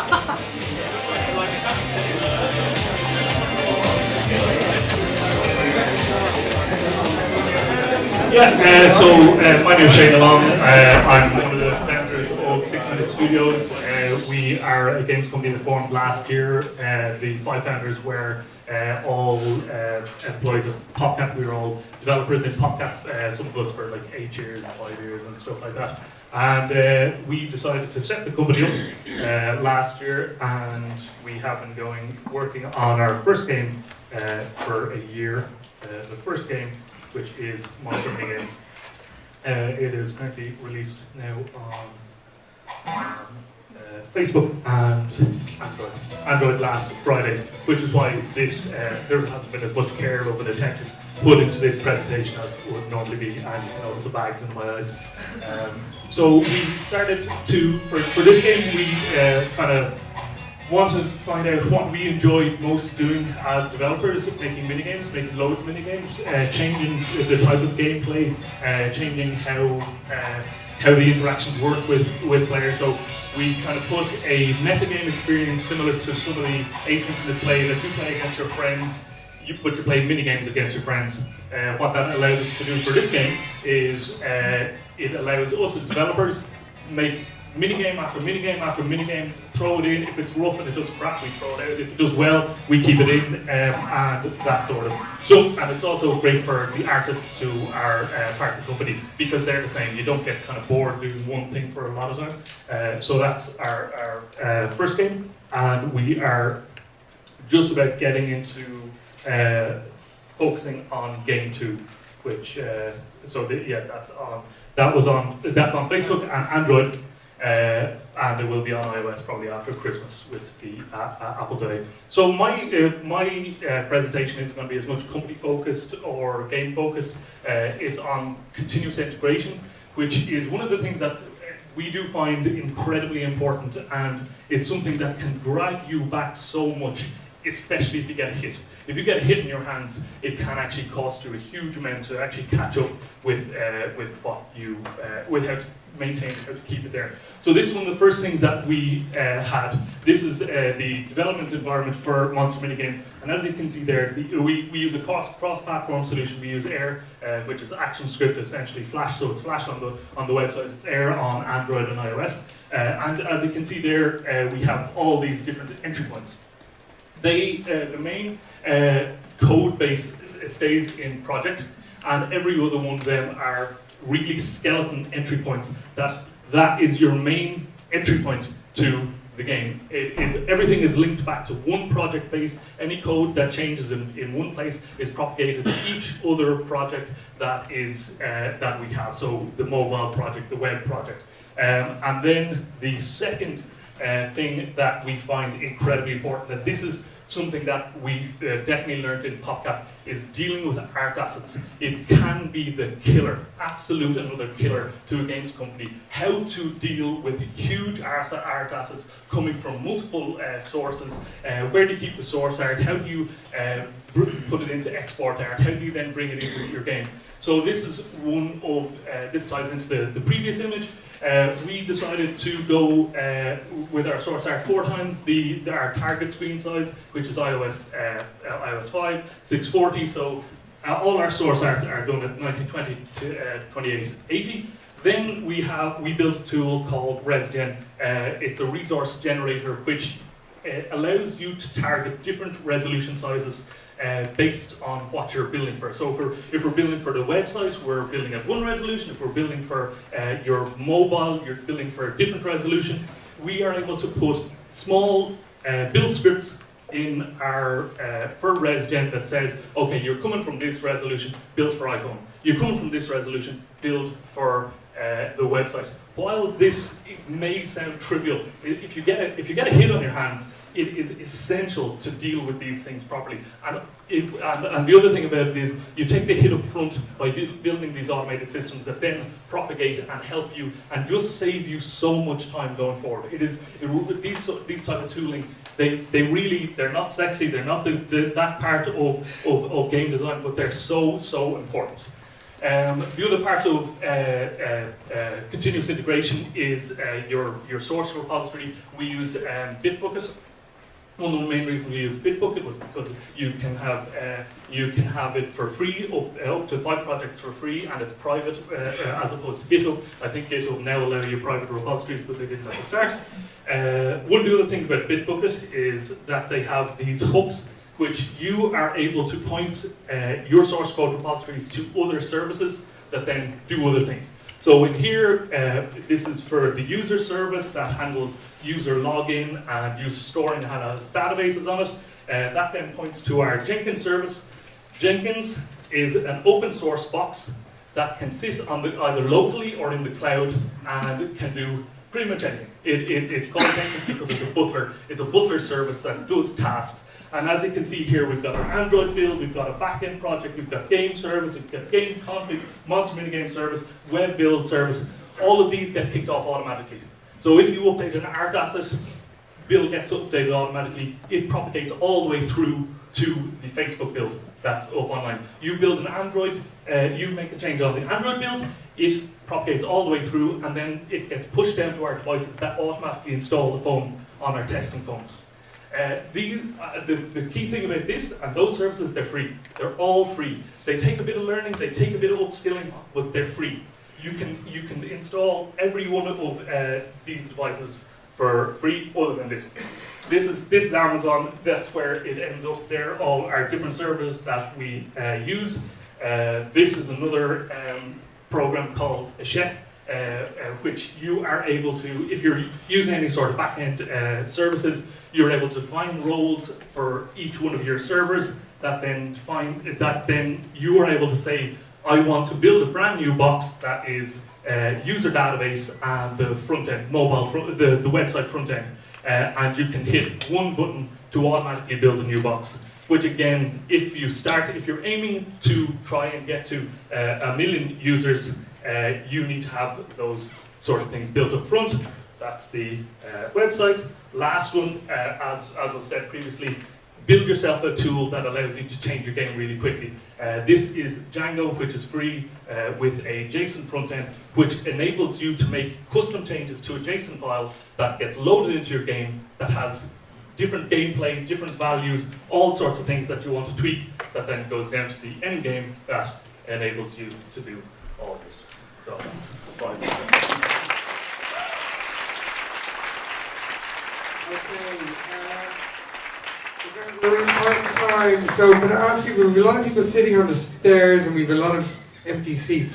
My name is Shane Long. I'm one of the founders of 6 Minute Studios. We are a games company that formed last year. The 5 founders were all employees of PopCap. We were all developers in PopCap, some of us for like 8 years and 5 years and stuff like that. And we decided to set the company up last year, and we have been working on our first game for a year. The first game, which is Monster Mini Games. It is currently released now on Facebook and Android last Friday, which is why this there hasn't been as much care of and attention put into this presentation as would normally be, and you can notice the bags in my eyes. So we started for this game, we kind of wanted to find out what we enjoyed most doing as developers, making minigames, making loads of minigames, changing the type of gameplay, changing how the interactions work with players. So we kind of put a metagame experience similar to some of the asynchronous play that you play against your friends, but you play minigames against your friends. What that allowed us to do for this game is it allows us as developers make minigame after minigame after minigame, throw it in. If it's rough and it does crap, we throw it out. If it does well, we keep it in, and that sort of stuff. And it's also great for the artists who are part of the company, because they're the same. You don't get kind of bored doing one thing for a lot of time. So that's our first game, and we are just about getting into focusing on game 2, which that's on Facebook and Android. And it will be on iOS probably after Christmas with the Apple Day. So my presentation isn't going to be as much company focused or game focused. It's on continuous integration, which is one of the things that we do find incredibly important, and it's something that can drag you back so much, especially if you get a hit. If you get a hit in your hands, it can actually cost you a huge amount to actually catch up with what you with how to maintain it, how to keep it there. So this is one of the first things that we had. This is the development environment for Monster Mini Games, and as you can see there, we use a cross-platform solution. We use Air, which is ActionScript, essentially Flash. So it's Flash on the website. It's Air on Android and iOS. And as you can see there, we have all these different entry points. The main code base stays in project, and every other one of them are really skeleton entry points. That is your main entry point to the game. Everything is linked back to one project base. Any code that changes in one place is propagated to each other project that we have. So the mobile project, the web project, and then the second thing that we find incredibly important, and this is something that we definitely learned in PopCap, is dealing with art assets. It can be the killer, absolute another killer to a games company. How to deal with huge art assets coming from multiple sources. Where do you keep the source art? How do you put it into export art? How do you then bring it into your game? So this is one of, this ties into the previous image. We decided to go with our source art 4 times our target screen size, which is iOS 5, 640. So all our source art are done at 1920 to 2880. Then we built a tool called ResGen. It's a resource generator which allows you to target different resolution sizes based on what you're building for. So if we're building for the website, we're building at one resolution. If we're building for your mobile, you're building for a different resolution. We are able to put small build scripts in our for ResGen that says, okay, you're coming from this resolution, build for iPhone. You're coming from this resolution, build for the website. While this may sound trivial, if you get a hit on your hands, it is essential to deal with these things properly. And the other thing about it is you take the hit up front by building these automated systems that then propagate and help you and just save you so much time going forward. These type of tooling, they're not sexy, they're not that part of game design, but they're so important. The other part of continuous integration is your source repository. We use Bitbucket. One of the main reasons we use Bitbucket was because you can have it for free, up to 5 projects for free, and it's private as opposed to GitHub. I think GitHub now allow you private repositories, but they didn't at the start. One of the other things about Bitbucket is that they have these hooks which you are able to point your source code repositories to other services that then do other things. So in here, this is for the user service that handles user login and user storing and has databases on it. That then points to our Jenkins service. Jenkins is an open source box that can sit on either locally or in the cloud and can do pretty much anything. It's called Jenkins because it's a butler. It's a butler service that does tasks. And as you can see here, we've got our Android build, we've got a backend project, we've got game service, we've got game config, monster minigame service, web build service. All of these get kicked off automatically. So if you update an art asset, build gets updated automatically. It propagates all the way through to the Facebook build that's up online. You build an Android, you make a change on the Android build, it propagates all the way through, and then it gets pushed down to our devices that automatically install the phone on our testing phones. The key thing about this and those services, they're free. They're all free. They take a bit of learning, they take a bit of upskilling, but they're free. You can install every one of these devices for free, other than this one. This is Amazon. That's where it ends up. They're all our different servers that we use. This is another program called Chef, which you are able to, if you're using any sort of backend services, you're able to define roles for each one of your servers that then you are able to say, I want to build a brand new box that is user database and the front end, the website front end, and you can hit one button to automatically build a new box. Which again, if you're aiming to try and get to 1 million users, you need to have those sort of things built up front. That's the websites. Last one, as was said previously, build yourself a tool that allows you to change your game really quickly. This is Django, which is free with a JSON front end, which enables you to make custom changes to a JSON file that gets loaded into your game that has different gameplay, different values, all sorts of things that you want to tweak that then goes down to the end game that enables you to do all of this. So that's 5. Okay, we're in time, so I'm going to ask you, we have a lot of people sitting on the stairs and we have a lot of empty seats.